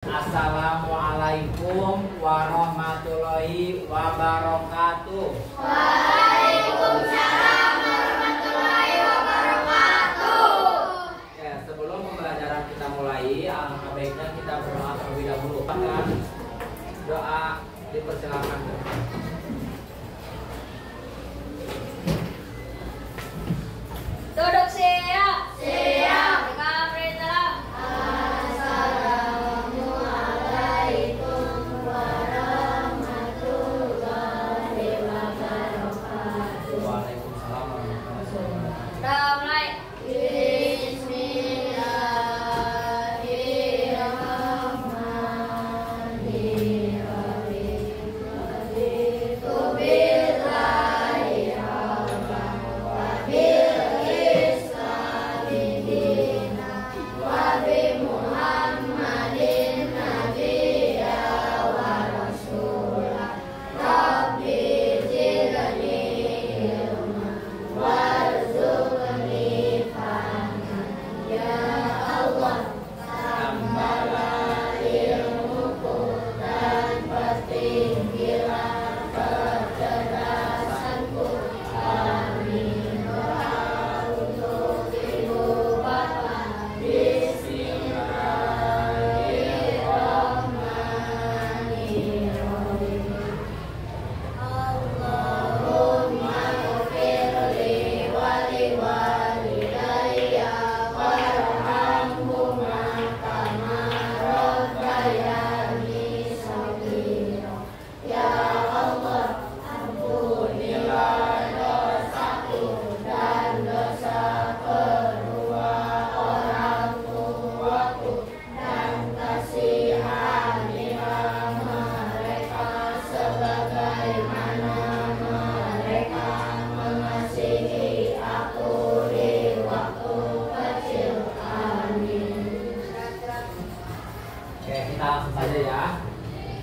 Assalamualaikum warahmatullahi wabarakatuh. Waalaikumsalam warahmatullahi wabarakatuh. Ya, sebelum pembelajaran kita mulai, alangkah baiknya kita berdoa terlebih dahulu. Bahkan doa dipersilakan. Duduk siap. Siap. Assalamualaikum warahmatullahi wabarakatuh. Waalaikumsalam warahmatullahi wabarakatuh. Udah mulai.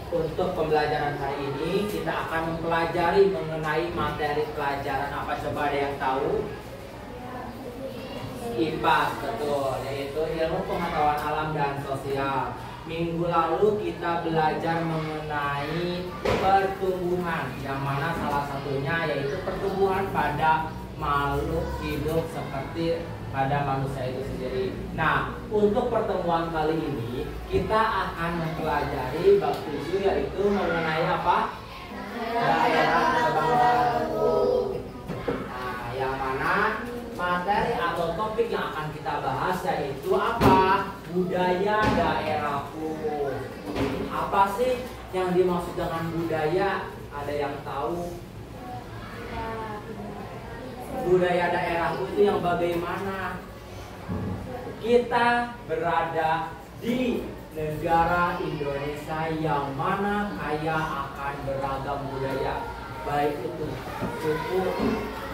Untuk pembelajaran hari ini kita akan mempelajari mengenai materi pelajaran apa, coba ada yang tahu? IPA, betul, yaitu ilmu pengetahuan alam dan sosial. Minggu lalu kita belajar mengenai pertumbuhan, yang mana salah satunya yaitu pertumbuhan pada makhluk hidup seperti pada manusia itu sendiri. Nah, untuk pertemuan kali ini kita akan mempelajari bab 7, yaitu mengenai apa? Daerah kebanggaan. Nah, yang mana materi atau topik yang akan kita bahas yaitu apa? Budaya daerahku. Apa sih yang dimaksud dengan budaya? Ada yang tahu? Budaya daerahku itu yang bagaimana? Kita berada di negara Indonesia yang mana kaya akan beragam budaya, baik itu suku,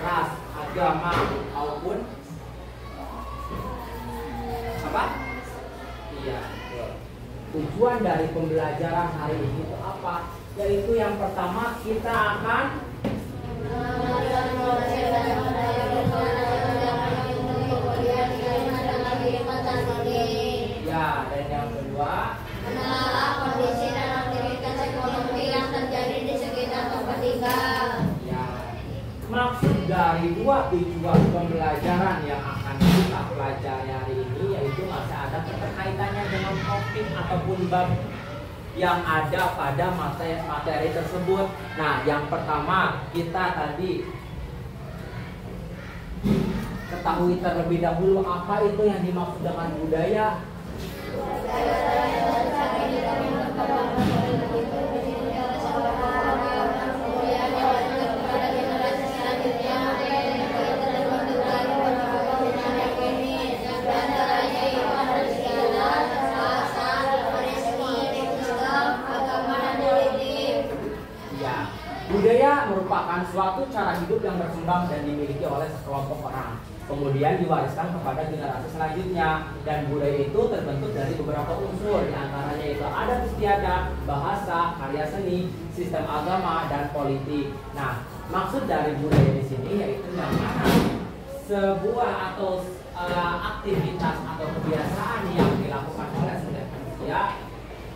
ras, agama maupun apa? Iya, betul. Tujuan dari pembelajaran hari ini itu apa? Yaitu yang pertama kita akan ya, dan yang kedua menelaah kondisi dan aktivitas ekonomi yang terjadi di sekitar tempat tinggal. ya. Maksud dari dua tujuan pembelajaran yang akan kita pelajari hari ini yaitu masih ada keterkaitannya dengan topik ataupun bab yang ada pada materi tersebut. Nah, yang pertama kita tadi ketahui terlebih dahulu apa itu yang dimaksud dengan budaya. Budaya merupakan suatu cara hidup yang berkembang dan dimiliki oleh sekelompok orang, kemudian diwariskan kepada generasi selanjutnya. Dan budaya itu terbentuk dari beberapa unsur, diantaranya itu adat istiadat, bahasa, karya seni, sistem agama, dan politik. Nah, maksud dari budaya di sini yaitu yang mana sebuah atau aktivitas atau kebiasaan yang dilakukan oleh setiap manusia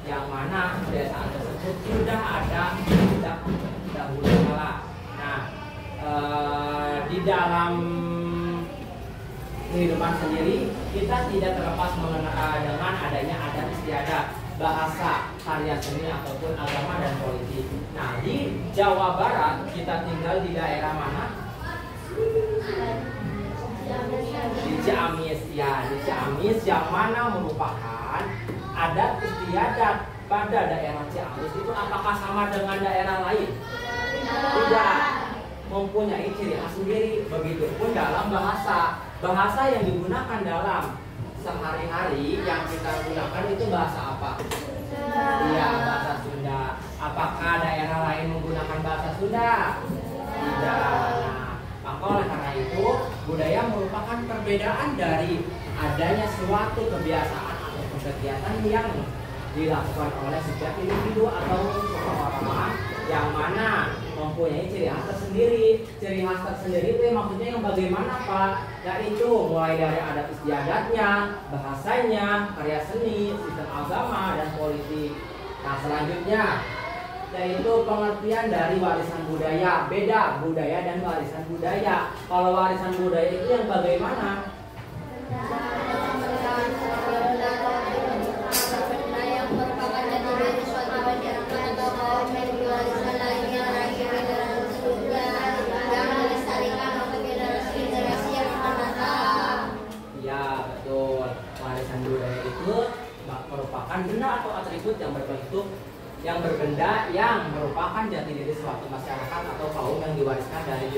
yang mana kebiasaan tersebut sudah ada sejak dahulu kala. Nah, di dalam kehidupan sendiri kita tidak terlepas dengan adanya adat istiadat, bahasa, karya seni ataupun agama dan politik. Nah, di Jawa Barat kita tinggal di daerah mana? Di Ciamis, ya, di Ciamis yang mana merupakan adat istiadat pada daerah Ciamis itu apakah sama dengan daerah lain? Tidak, mempunyai ciri khas sendiri. Begitupun dalam bahasa yang digunakan dalam sehari-hari yang kita gunakan itu bahasa apa? Iya, bahasa Sunda. Apakah daerah lain menggunakan bahasa Sunda? Tidak. Nah, maka oleh karena itu budaya merupakan perbedaan dari adanya suatu kebiasaan atau kegiatan yang dilakukan oleh setiap individu atau seseorang yang mana mempunyai ciri khas tersendiri. Ciri khas tersendiri itu maksudnya yang bagaimana, Pak? Yaitu mulai dari adat istiadatnya, bahasanya, karya seni, sistem agama dan politik. Nah, selanjutnya yaitu pengertian dari warisan budaya. Beda budaya dan warisan budaya. Kalau warisan budaya itu yang bagaimana? Merupakan benda atau atribut yang berbenda yang merupakan jati diri suatu masyarakat atau kaum yang diwariskan dari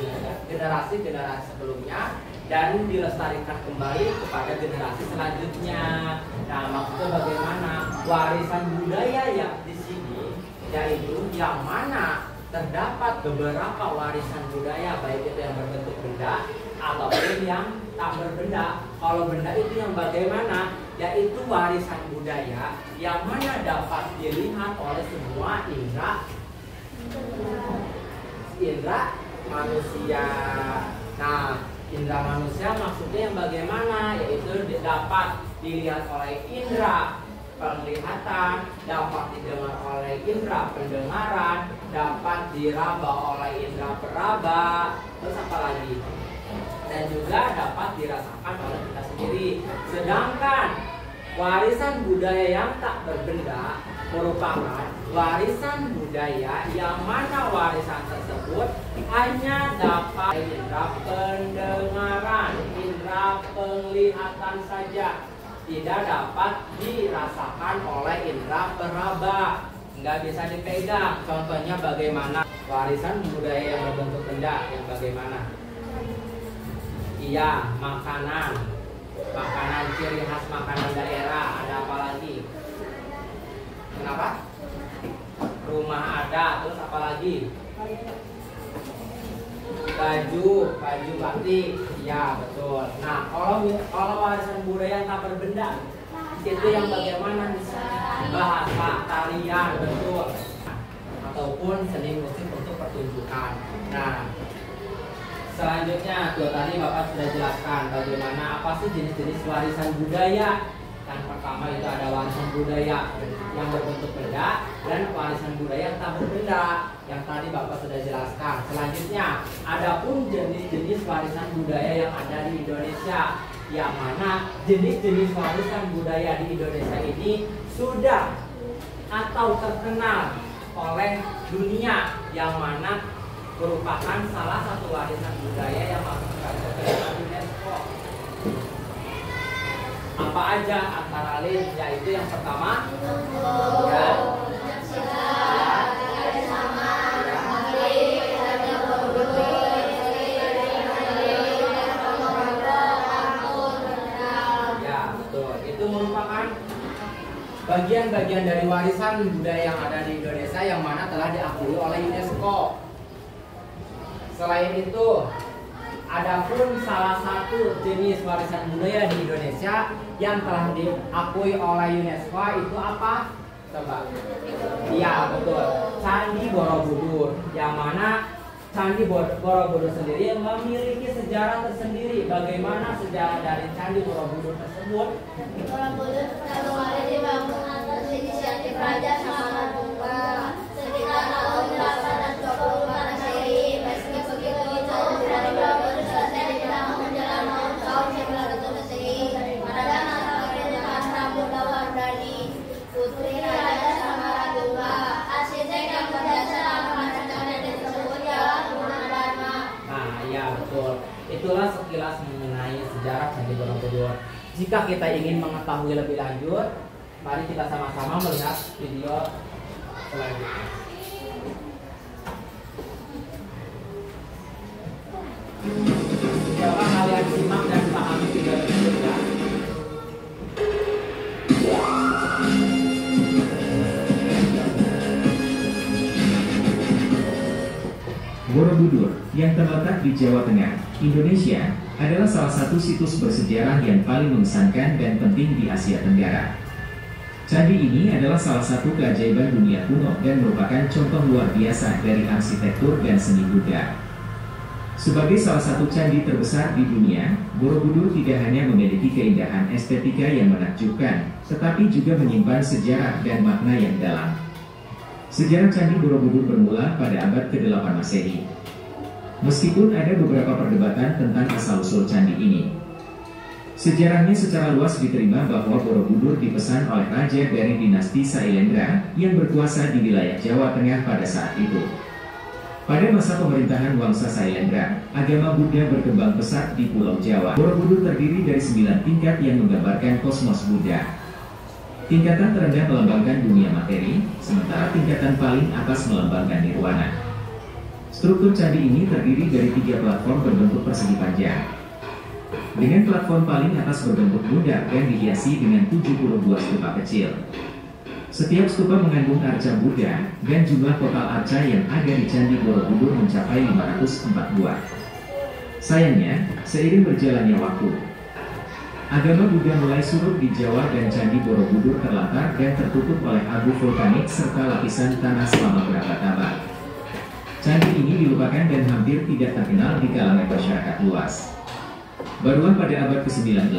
generasi-generasi sebelumnya dan dilestarikan kembali kepada generasi selanjutnya. Nah, maksudnya bagaimana? Warisan budaya yang di sini yaitu yang mana terdapat beberapa warisan budaya, baik itu yang berbentuk benda ataupun yang tak berbenda. Kalau benda itu yang bagaimana? Yaitu warisan budaya yang mana dapat dilihat oleh semua indra manusia. Nah, indra manusia maksudnya yang bagaimana? Yaitu dapat dilihat oleh indra penglihatan, dapat didengar oleh indra pendengaran, dapat diraba oleh indra peraba, terus apa lagi? Dan juga dapat dirasakan oleh kita sendiri. Sedangkan warisan budaya yang tak berbenda merupakan warisan budaya yang mana warisan tersebut hanya dapat indra pendengaran, indra penglihatan saja, tidak dapat dirasakan oleh indra peraba, nggak bisa dipegang. Contohnya bagaimana? Warisan budaya yang berbentuk benda yang bagaimana? Iya, makanan ciri khas makanan daerah. Ada apa lagi? Kenapa? Rumah ada, terus apa lagi? Baju batik. Ya, betul. Nah, kalau warisan budaya yang tak berbenda itu yang bagaimana? Bahasa, tarian, betul. Ataupun seni musik untuk pertunjukan. Nah, selanjutnya tuh tadi Bapak sudah jelaskan bagaimana apa sih jenis-jenis warisan budaya. Yang pertama itu ada warisan budaya yang berbentuk benda dan warisan budaya yang tak berbenda yang tadi Bapak sudah jelaskan. Selanjutnya adapun jenis-jenis warisan budaya yang ada di Indonesia, yang mana jenis-jenis warisan budaya di Indonesia ini sudah atau terkenal oleh dunia, yang mana merupakan salah satu warisan budaya yang masuk ke dalam UNESCO. Apa aja antara lain? Yaitu yang pertama, ya, ya betul. Itu merupakan bagian-bagian dari warisan budaya yang ada di Indonesia yang mana telah diakui oleh UNESCO. Selain itu, adapun salah satu jenis warisan budaya di Indonesia yang telah diakui oleh UNESCO itu apa? Coba. Iya, betul. Candi Borobudur. Yang mana Candi Borobudur sendiri memiliki sejarah tersendiri. Bagaimana sejarah dari Candi Borobudur tersebut? Borobudur pertama kali dibangun atas inisiatif Raja Samaratuga sekitar tahun 824 Masehi. Meski begitu, dari baru selesai di tahun menjelang tahun 900 Masehi. Pada masa pemerintahan Prabu Dawardhani, putri Raja Samaratuga, arsitek yang berjasa merancang dan disebut Jalan Gunadarma. Nah, ya betul. Itulah sekilas mengenai sejarah Candi Borobudur. Jika kita ingin mengetahui lebih lanjut, mari kita sama-sama melihat video selanjutnya. Coba kalian simak dan pahami video tersebut ya. Borobudur, yang terletak di Jawa Tengah, Indonesia, adalah salah satu situs bersejarah yang paling mengesankan dan penting di Asia Tenggara. Candi ini adalah salah satu keajaiban dunia kuno dan merupakan contoh luar biasa dari arsitektur dan seni Buddha. Sebagai salah satu candi terbesar di dunia, Borobudur tidak hanya memiliki keindahan estetika yang menakjubkan, tetapi juga menyimpan sejarah dan makna yang dalam. Sejarah Candi Borobudur bermula pada abad ke-8 Masehi. Meskipun ada beberapa perdebatan tentang asal-usul candi ini, sejarahnya secara luas diterima bahwa Borobudur dipesan oleh raja dari dinasti Sailendra yang berkuasa di wilayah Jawa Tengah pada saat itu. Pada masa pemerintahan Wangsa Sailendra, agama Buddha berkembang pesat di Pulau Jawa. Borobudur terdiri dari 9 tingkat yang menggambarkan kosmos Buddha. Tingkatan terendah melambangkan dunia materi, sementara tingkatan paling atas melambangkan nirwana. Struktur candi ini terdiri dari 3 platform berbentuk persegi panjang. Dengan platform paling atas berbentuk budak dan dihiasi dengan 70 buah stupa kecil. Setiap stupa mengandung arca Buddha, dan jumlah total arca yang ada di Candi Borobudur mencapai 504 buah. Sayangnya, seiring berjalannya waktu, agama Buddha mulai surut di Jawa dan Candi Borobudur terlantar dan tertutup oleh abu vulkanik serta lapisan tanah selama berabad-abad. Candi ini dilupakan dan hampir tidak terkenal di kalangan masyarakat luas. Barulah pada abad ke-19,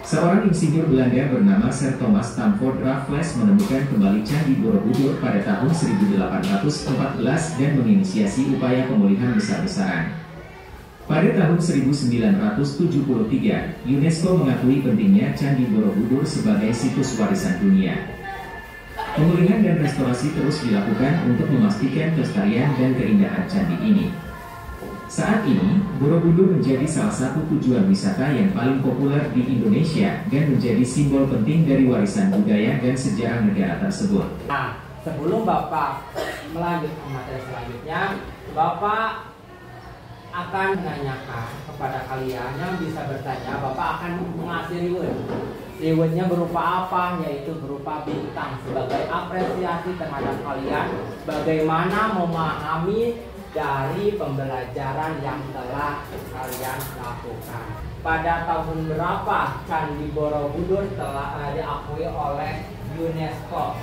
seorang insinyur Belanda bernama Sir Thomas Stamford Raffles menemukan kembali Candi Borobudur pada tahun 1814 dan menginisiasi upaya pemulihan besar-besaran. Pada tahun 1973, UNESCO mengakui pentingnya Candi Borobudur sebagai situs warisan dunia. Pemulihan dan restorasi terus dilakukan untuk memastikan kelestarian dan keindahan candi ini. Saat ini, Borobudur menjadi salah satu tujuan wisata yang paling populer di Indonesia dan menjadi simbol penting dari warisan budaya dan sejarah negara tersebut. Nah, sebelum Bapak melanjut ke materi selanjutnya, Bapak akan menanyakan kepada kalian yang bisa bertanya. Bapak akan mengasih reward. Rewardnya berupa apa? Yaitu berupa bintang sebagai apresiasi terhadap kalian bagaimana memahami dari pembelajaran yang telah kalian lakukan. Pada tahun berapa Candi Borobudur telah diakui oleh UNESCO?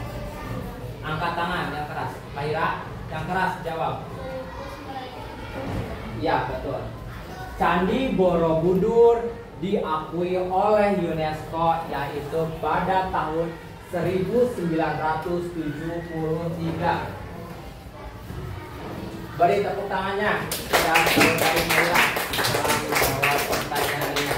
Angkat tangan yang keras. Mahira, yang keras jawab. Ya, betul. Candi Borobudur diakui oleh UNESCO yaitu pada tahun 1973. Beri tepuk tangannya dan dari Mahira telah menjawab pertanyaan ini.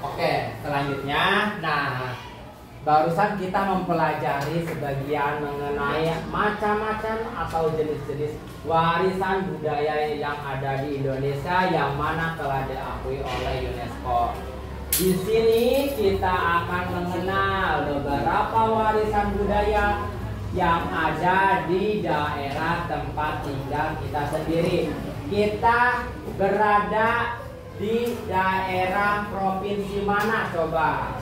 Oke, selanjutnya, nah, barusan kita mempelajari sebagian mengenai macam-macam atau jenis-jenis warisan budaya yang ada di Indonesia yang mana telah diakui oleh UNESCO. Di sini kita akan mengenal beberapa warisan budaya yang ada di daerah tempat tinggal kita sendiri. Kita berada di daerah provinsi mana coba?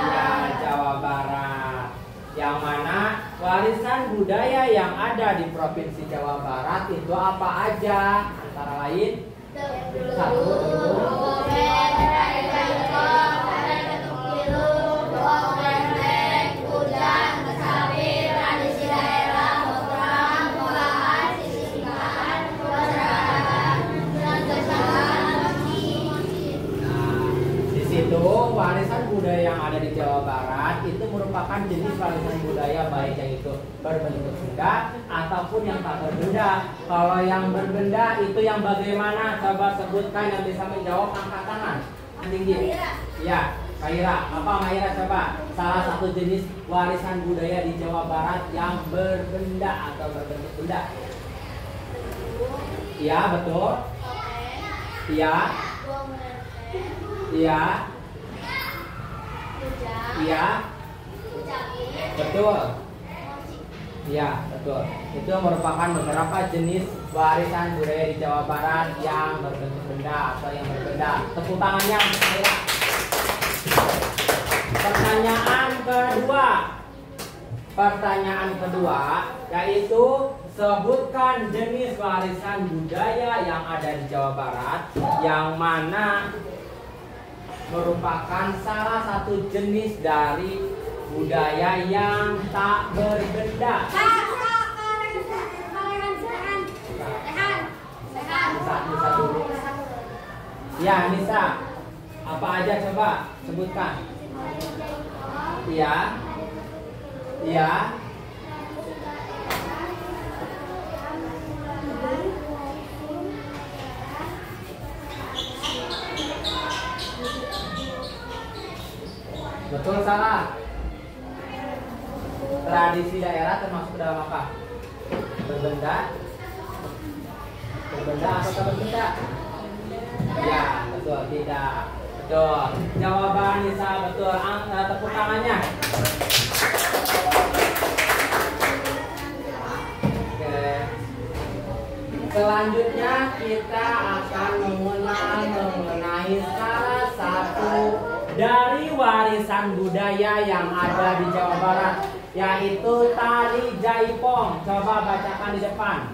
Ya, Jawa Barat. Yang mana warisan budaya yang ada di provinsi Jawa Barat itu apa aja? Antara lain satu, situ warisan budaya yang ada di Jawa Barat itu merupakan jenis warisan budaya baik yang itu berbentuk benda ataupun yang tak berbenda. Kalau yang berbenda itu yang bagaimana? Coba sebutkan, yang bisa menjawab angkat tangan tinggi. Ya, Maira. Apa Maira coba? Salah satu jenis warisan budaya di Jawa Barat yang berbenda atau berbentuk benda. Iya, betul. Iya. Iya. Iya. Betul. Iya, betul. Itu merupakan beberapa jenis warisan budaya di Jawa Barat yang berbentuk benda atau yang berbenda. Tepuk tangannya untuk saya. Pertanyaan kedua yaitu sebutkan jenis warisan budaya yang ada di Jawa Barat yang mana merupakan salah satu jenis dari budaya yang tak berbenda. Nisa dulu. Ya, Nisa. Apa aja coba sebutkan. Iya. Iya. Betul, salah. Tradisi daerah termasuk dalam apa? Berbenda? Berbenda atau tak berbenda? Ya, betul, tidak. Betul. Jawaban Nisa betul. Tepuk tangannya. Oke. Selanjutnya kita akan mengenal mengenai salah satu dari warisan budaya yang ada di Jawa Barat, yaitu tari jaipong. Coba bacakan di depan.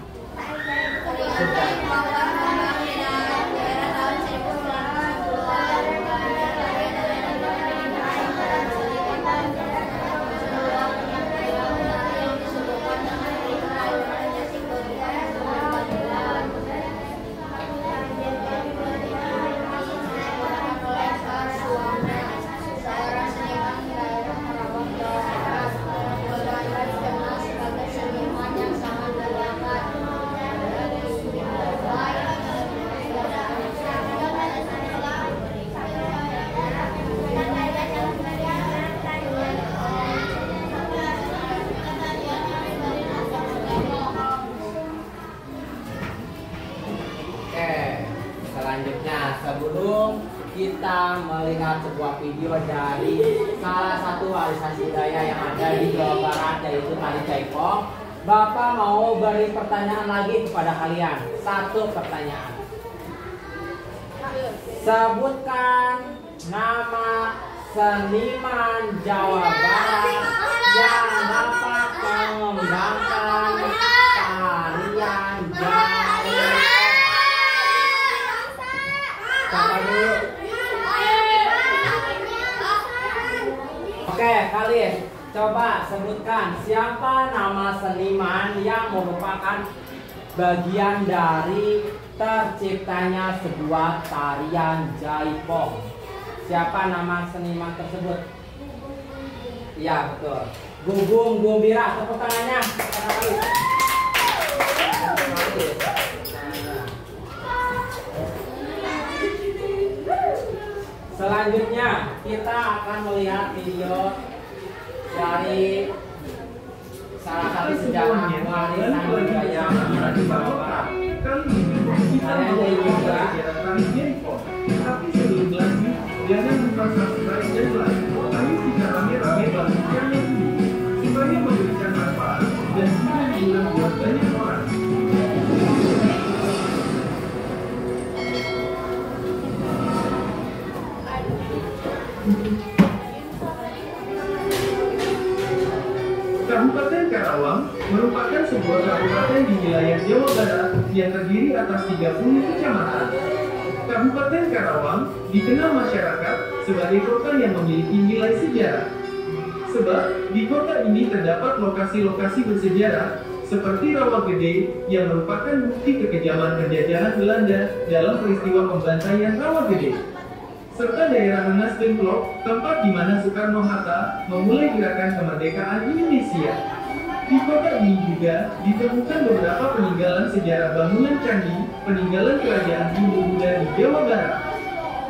Selanjutnya, sebelum kita melihat sebuah video dari salah satu warisan budaya yang ada di Jawa Barat, yaitu tari jaipong, Bapak mau beri pertanyaan lagi kepada kalian. Satu pertanyaan. Sebutkan nama seniman Jawa Barat yang dapat mengembangkan tarian jaipong. Oke, kalian coba sebutkan siapa nama seniman yang merupakan bagian dari terciptanya sebuah tarian jaipong. Siapa nama seniman tersebut? Iya, betul. Gugum Gumbira, tepuk tangannya. Selanjutnya kita akan melihat video dari salah satu sejarah warisan budaya yang ada di Jawa Barat. Kalian jadi juga. Tapi sebelum lanjut, jangan lupa subscribe dan like. Ayo kita rame-rame bagikan ini supaya memberikan manfaat dan juga buat banyak orang. Kabupaten Karawang merupakan sebuah kabupaten di wilayah Jawa Barat yang terdiri atas 30 kecamatan. Kabupaten Karawang dikenal masyarakat sebagai kota yang memiliki nilai sejarah. Sebab di kota ini terdapat lokasi-lokasi bersejarah seperti Rawa Gede yang merupakan bukti kekejaman penjajahan Belanda dalam peristiwa pembantaian Rawa Gede. serta daerah Rengas Dengklok, tempat di mana Soekarno-Hatta memulai gerakan kemerdekaan Indonesia. Di kota ini juga ditemukan beberapa peninggalan sejarah bangunan candi, peninggalan kerajaan Hindu-Buddha di Jawa Barat.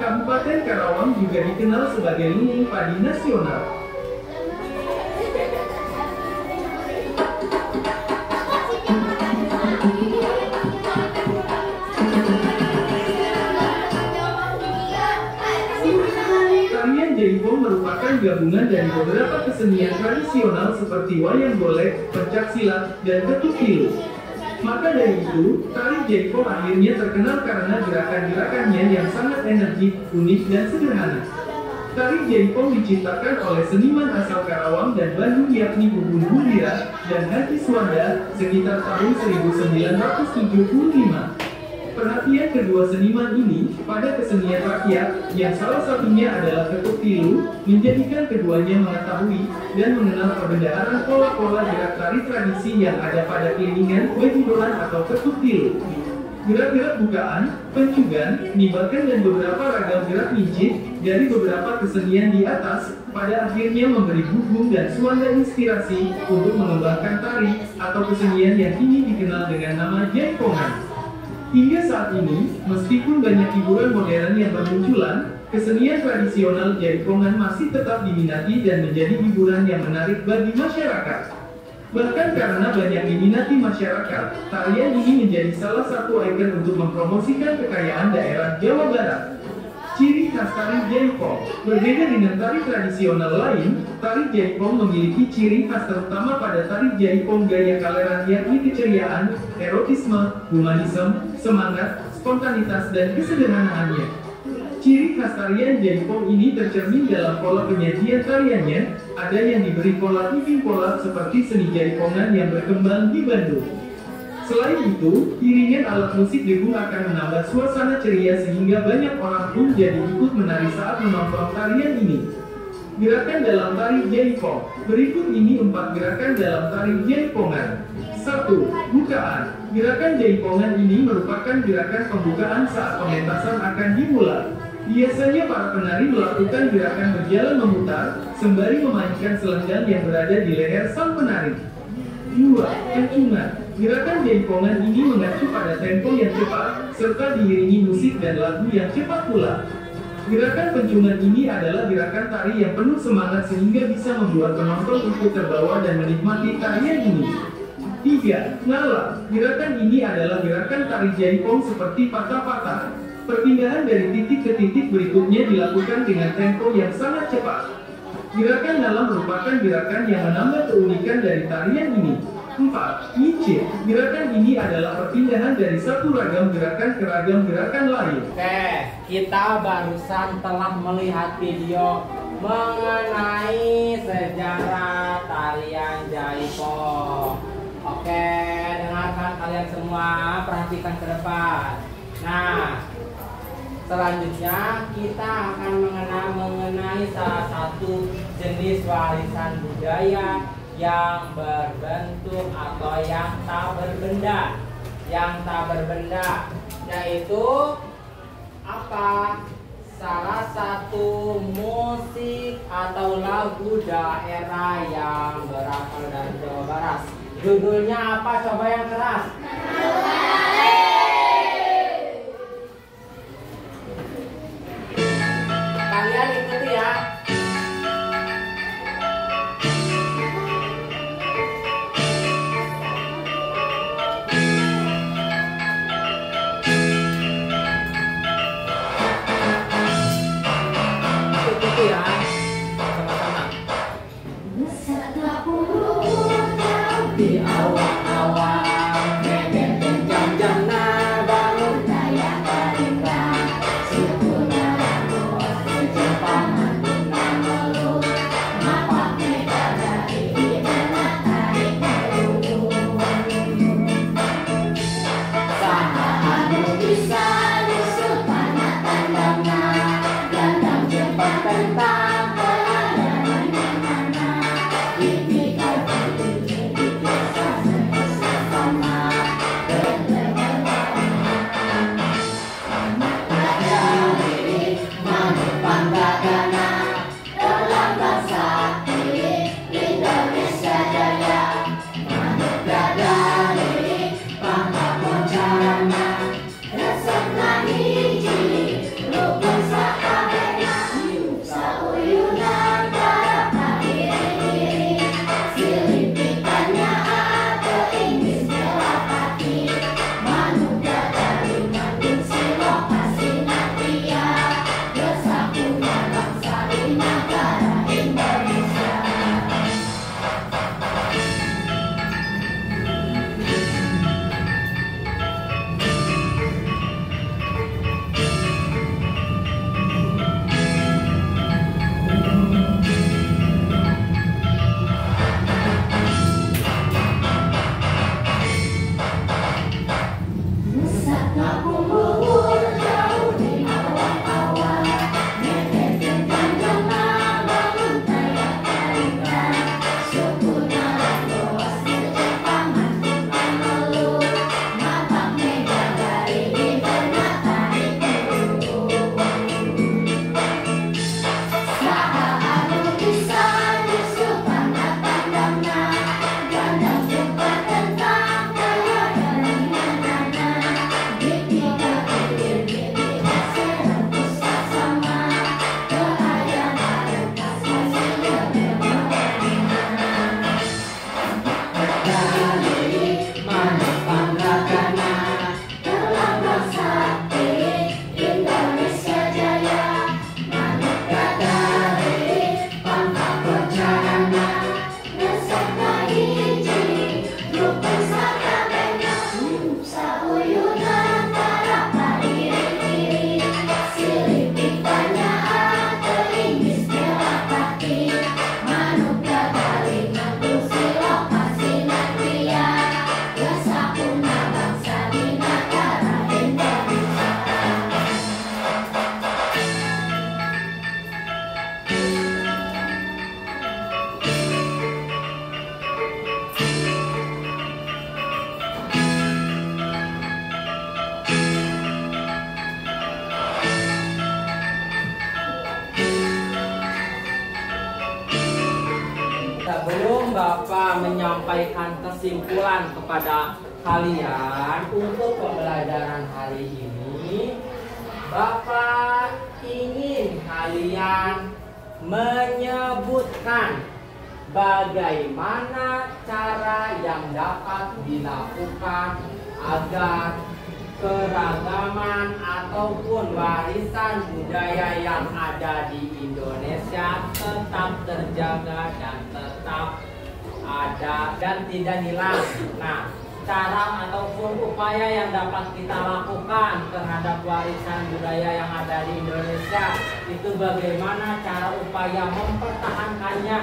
Kabupaten Karawang juga dikenal sebagai lumbung padi nasional. Tarian Jaipong merupakan gabungan dari beberapa kesenian tradisional seperti wayang golek, pencaksilat, dan ketuk tilu. Maka dari itu, tari Jaipong akhirnya terkenal karena gerakan-gerakannya yang sangat energik, unik, dan sederhana. Tari Jaipong diciptakan oleh seniman asal Karawang dan Bandung yakni Bubun Bundira dan Haji Swanda sekitar tahun 1975. Perhatian kedua seniman ini pada kesenian rakyat, yang salah satunya adalah ketuk tilu, menjadikan keduanya mengetahui dan mengenal perbendaharaan pola-pola gerak tari tradisi yang ada pada kelilingan kue hiburan atau ketuk tilu. Gerak-gerak bukaan, pencungan, nibakan dan beberapa ragam gerak mincit dari beberapa kesenian di atas, pada akhirnya memberi hubung dan suara inspirasi untuk mengembangkan tari atau kesenian yang kini dikenal dengan nama Jaipongan. Hingga saat ini, meskipun banyak hiburan modern yang bermunculan, kesenian tradisional Jaipongan masih tetap diminati dan menjadi hiburan yang menarik bagi masyarakat. Bahkan karena banyak diminati masyarakat, tarian ini menjadi salah satu ikon untuk mempromosikan kekayaan daerah Jawa Barat. Ciri khas tari Jaipong. Berbeda dengan tari tradisional lain, tari Jaipong memiliki ciri khas terutama pada tari Jaipong gaya kaleran yakni keceriaan, erotisme, humanisme, semangat, spontanitas, dan kesederhanaannya. Ciri khas tarian Jaipong ini tercermin dalam pola penyajian tariannya, ada yang diberi pola tipping pola seperti seni Jaipongan yang berkembang di Bandung. Selain itu, iringan alat musik dengung akan menambah suasana ceria sehingga banyak orang pun jadi ikut menari saat menonton tarian ini. Gerakan dalam tari Jaipong. Berikut ini 4 gerakan dalam tari Jaipongan. 1. Bukaan. Gerakan Jaipongan ini merupakan gerakan pembukaan saat pementasan akan dimulai. Biasanya para penari melakukan gerakan berjalan memutar, sembari memainkan selendang yang berada di leher sang penari. 2. Pencungan. Gerakan Jaipongan ini mengacu pada tempo yang cepat, serta diiringi musik dan lagu yang cepat pula. Gerakan pencungan ini adalah gerakan tari yang penuh semangat sehingga bisa membuat penonton ikut terbawa dan menikmati tarian ini. 3. Ngala. Gerakan ini adalah gerakan tari Jaipong seperti patah-patah. Perpindahan dari titik ke titik berikutnya dilakukan dengan tempo yang sangat cepat. Gerakan ngala merupakan gerakan yang menambah keunikan dari tarian ini. 4. Mincit. Gerakan ini adalah perpindahan dari satu ragam gerakan ke ragam gerakan lain. Oke, kita barusan telah melihat video mengenai sejarah tarian Jaipong. Oke, dengarkan kalian semua, perhatikan ke depan. Nah, selanjutnya kita akan mengenai salah satu jenis warisan budaya yang berbentuk atau yang tak berbenda. Yaitu apa? Salah satu musik atau lagu daerah yang berasal dari Jawa Barat. Judulnya apa? Coba yang keras. Kalian ikuti ya. Ikuti ya. Sama-sama. Di awal-awal nenek jam-jam bangun daya barikan sempurna bos Jepang menyampaikan kesimpulan kepada kalian untuk pembelajaran hari ini. Bapak ingin kalian menyebutkan bagaimana cara yang dapat dilakukan agar keragaman ataupun warisan budaya yang ada di Indonesia tetap terjaga dan tetap ada dan tidak hilang. Nah, cara ataupun upaya yang dapat kita lakukan terhadap warisan budaya yang ada di Indonesia itu bagaimana cara upaya mempertahankannya.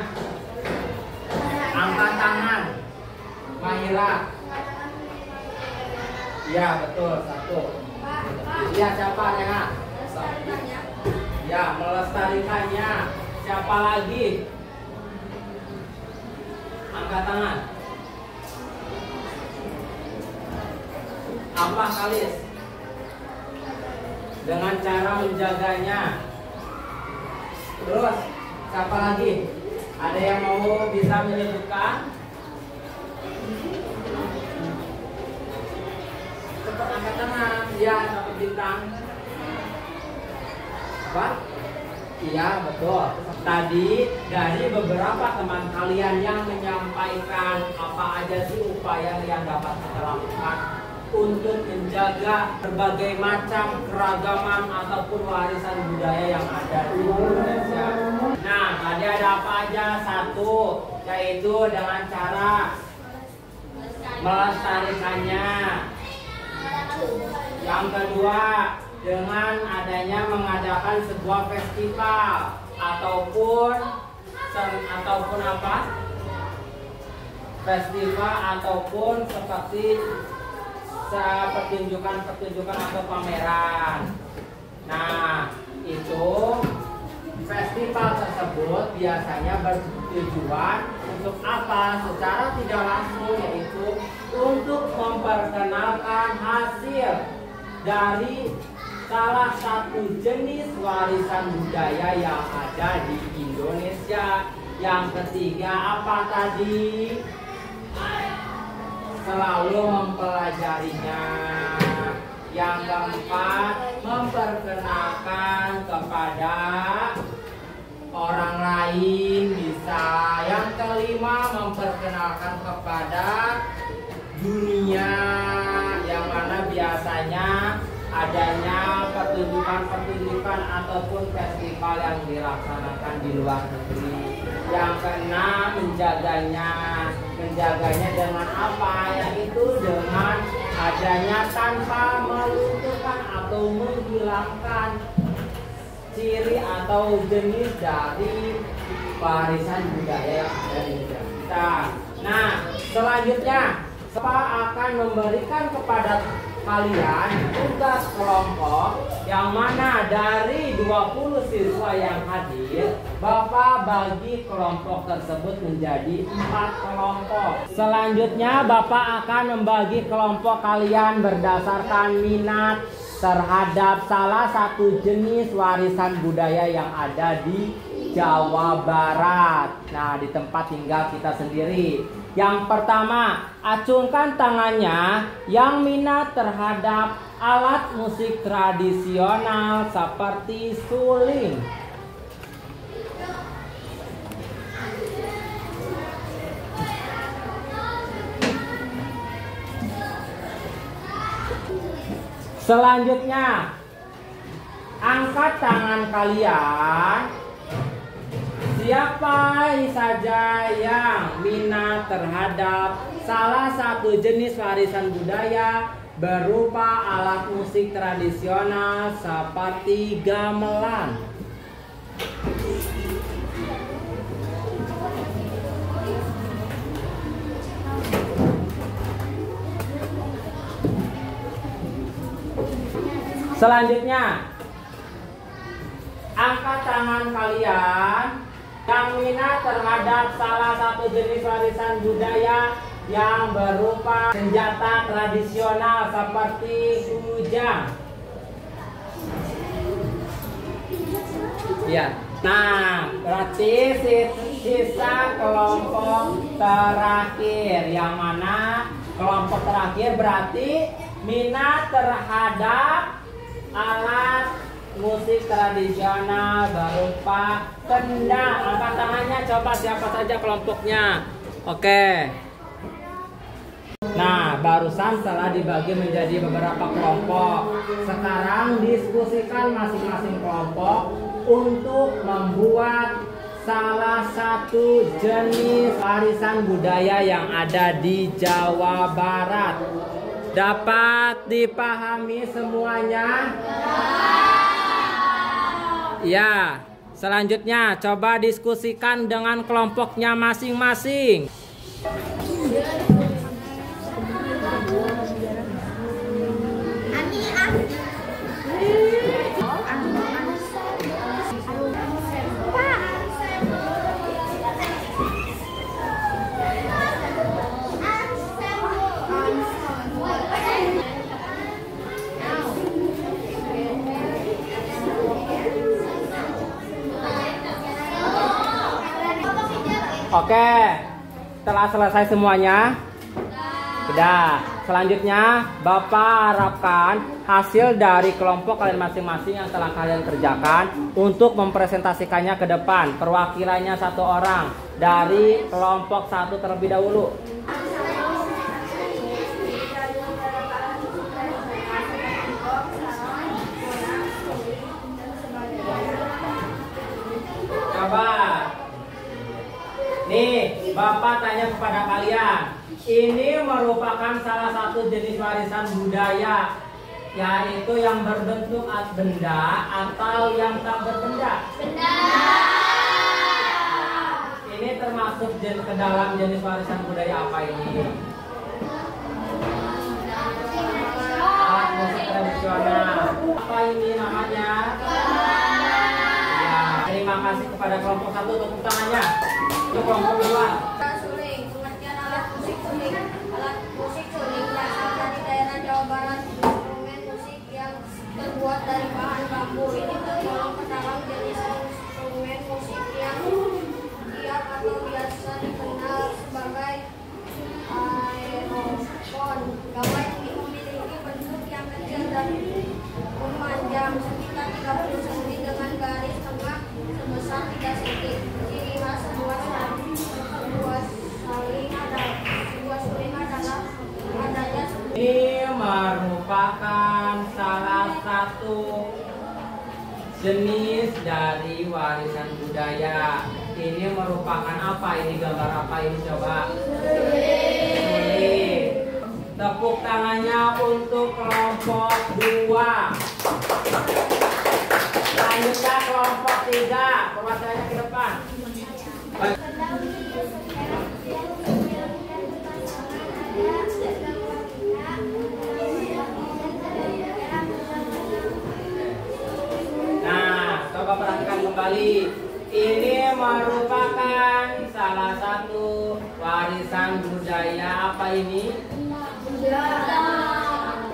Angkat tangan, Mahira. Ya betul, satu. Ya siapa ya? Ya melestarikannya. Siapa lagi? Angkat tangan. Apa Kalis? Dengan cara menjaganya. Terus siapa lagi? Ada yang mau bisa menyebutkan? Cepat angkat tangan. Ya, dapat bintang. Apa? Iya, betul. Tadi dari beberapa teman kalian yang menyampaikan apa aja sih upaya yang dapat kita lakukan untuk menjaga berbagai macam keragaman ataupun warisan budaya yang ada di Indonesia. Nah, tadi ada apa aja? Satu, yaitu dengan cara melestarikannya. Yang kedua, dengan adanya mengadakan sebuah festival ataupun apa? Festival ataupun seperti pertunjukan atau pameran. Nah, itu festival tersebut biasanya bertujuan untuk apa? Secara tidak langsung, yaitu untuk memperkenalkan hasil dari salah satu jenis warisan budaya yang ada di Indonesia. Yang ketiga apa tadi? Selalu mempelajarinya. Yang keempat, memperkenalkan kepada orang lain bisa. Yang kelima, memperkenalkan kepada dunia, yang mana biasanya adanya pertunjukan ataupun festival yang dilaksanakan di luar negeri. Yang keenam, menjaganya dengan apa? Yaitu dengan adanya tanpa melunturkan atau menghilangkan ciri atau jenis dari warisan budaya yang ada di negara kita. Nah, selanjutnya Bapak akan memberikan kepada kalian tugas kelompok yang mana dari 20 siswa yang hadir, Bapak bagi kelompok tersebut menjadi 4 kelompok. Selanjutnya Bapak akan membagi kelompok kalian berdasarkan minat terhadap salah satu jenis warisan budaya yang ada di Jawa Barat. Nah, di tempat tinggal kita sendiri. Yang pertama, acungkan tangannya yang minat terhadap alat musik tradisional seperti suling. Selanjutnya, angkat tangan kalian. Siapa saja yang minat terhadap salah satu jenis warisan budaya berupa alat musik tradisional seperti gamelan. Selanjutnya, angkat tangan kalian yang minat terhadap salah satu jenis warisan budaya yang berupa senjata tradisional seperti kujang. Ya, nah berarti sisa kelompok terakhir. Yang mana kelompok terakhir berarti minat terhadap alat musik tradisional berupa kendang. Angkat tangannya, coba siapa saja kelompoknya. Oke. Nah, barusan telah dibagi menjadi beberapa kelompok. Sekarang diskusikan masing-masing kelompok untuk membuat salah satu jenis warisan budaya yang ada di Jawa Barat. Dapat dipahami semuanya? Ya, selanjutnya coba diskusikan dengan kelompoknya masing-masing. Oke, setelah selesai semuanya, sudah. Selanjutnya, Bapak harapkan hasil dari kelompok kalian masing-masing yang telah kalian kerjakan untuk mempresentasikannya ke depan. Perwakilannya satu orang dari kelompok satu terlebih dahulu. Coba. Nih, Bapak tanya kepada kalian, ini merupakan salah satu jenis warisan budaya, yaitu yang berbentuk benda atau yang tak berbenda? Benda. Ini termasuk ke dalam jenis warisan budaya apa ini? Alat musik tradisional. Apa ini namanya? Ya, terima kasih kepada kelompok satu, tepuk tangannya. Untuk kelompok dua. Suling, pengertian alat musik suling. Alat musik suling berasal dari daerah Jawa Barat. Instrumen musik yang terbuat dari bahan bambu ini tergolong ke dalam jenis instrumen musik yang giat atau biasa dikenal sebagai aerofon. Gawai ini memiliki bentuk yang kecil dan memanjang sekitar 30 cm dengan garis tengah sebesar 3 cm. Ciri khas sebuah suling adalah adanya Ini merupakan salah satu jenis dari warisan budaya. Ini merupakan apa? Ini gambar apa ini coba? Suling. Tepuk tangannya untuk kelompok 2. Selanjutnya kelompok 3. Perwakilannya ke depan. Nah, coba perhatikan kembali. Ini merupakan salah satu warisan budaya apa ini?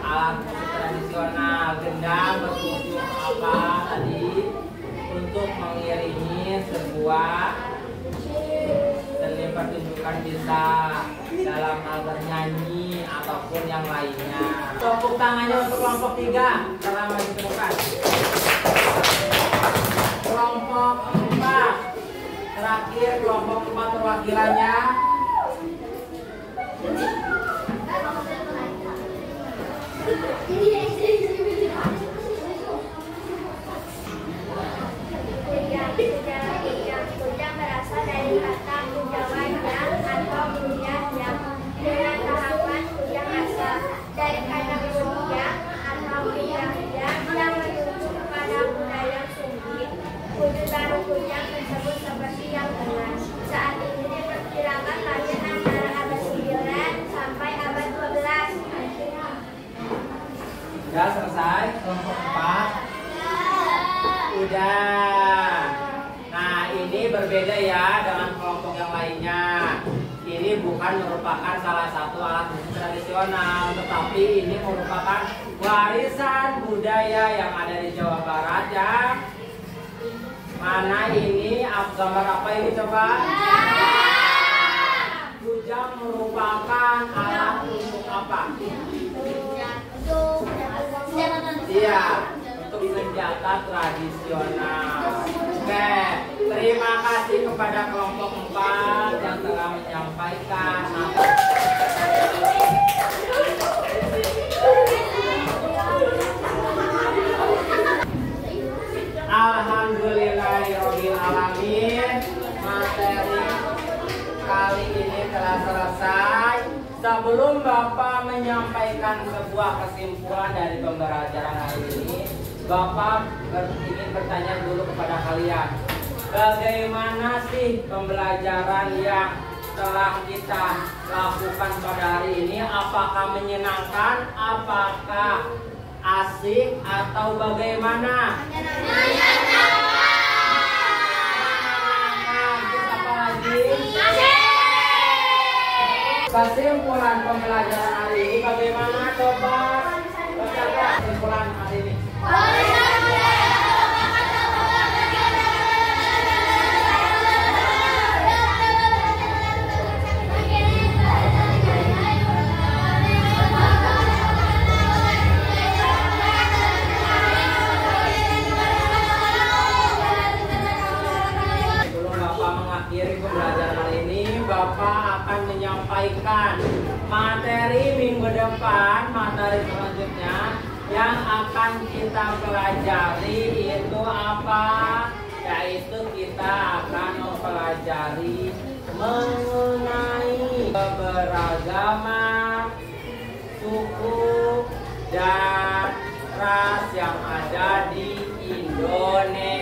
Alat musik tradisional. Gendang berfungsi apa tadi? Untuk mengiringi sebuah seni pertunjukan, bisa dalam hal bernyanyi ataupun yang lainnya. Tepuk tangannya untuk kelompok 3 selama ditemukan. Kelompok 4 terakhir, kelompok 4 perwakilannya. Kujang berasal dari kata kujangan yang atau kujang yang dengan tahapan kujang asal dari kata kujang atau kujang yang menunjuk kepada budaya Sunda. Wujud kujang tersebut seperti yang tengah. Saat ini diperkirakan lahir antara abad 9 sampai abad 12. Sudah selesai kelompok 4? Udah. Nah, ini berbeda ya dengan kelompok yang lainnya. Ini bukan merupakan salah satu alat musik tradisional, tetapi ini merupakan warisan budaya yang ada di Jawa Barat yang Mana ini gambar apa ini coba? Kujang merupakan alat untuk apa? Iya, untuk senjata tradisional. Oke, terima kasih kepada kelompok 4 yang telah menyampaikan. Alhamdulillahirabbil alamin. Materi kali ini telah selesai. Sebelum Bapak menyampaikan sebuah kesimpulan dari pembelajaran hari ini, Bapak ingin bertanya dulu kepada kalian, bagaimana sih pembelajaran yang telah kita lakukan pada hari ini? Apakah menyenangkan? Apakah asik? Atau bagaimana? Menyenangkan. Terus apa lagi? Kesimpulan pembelajaran hari ini bagaimana coba? Baca kesimpulan hari ini. Mengakhiri pembelajaran hari ini, Bapak akan menyampaikan materi minggu depan, materi selanjutnya yang akan kita pelajari itu apa? Yaitu kita akan mempelajari mengenai keberagaman suku dan ras yang ada di Indonesia.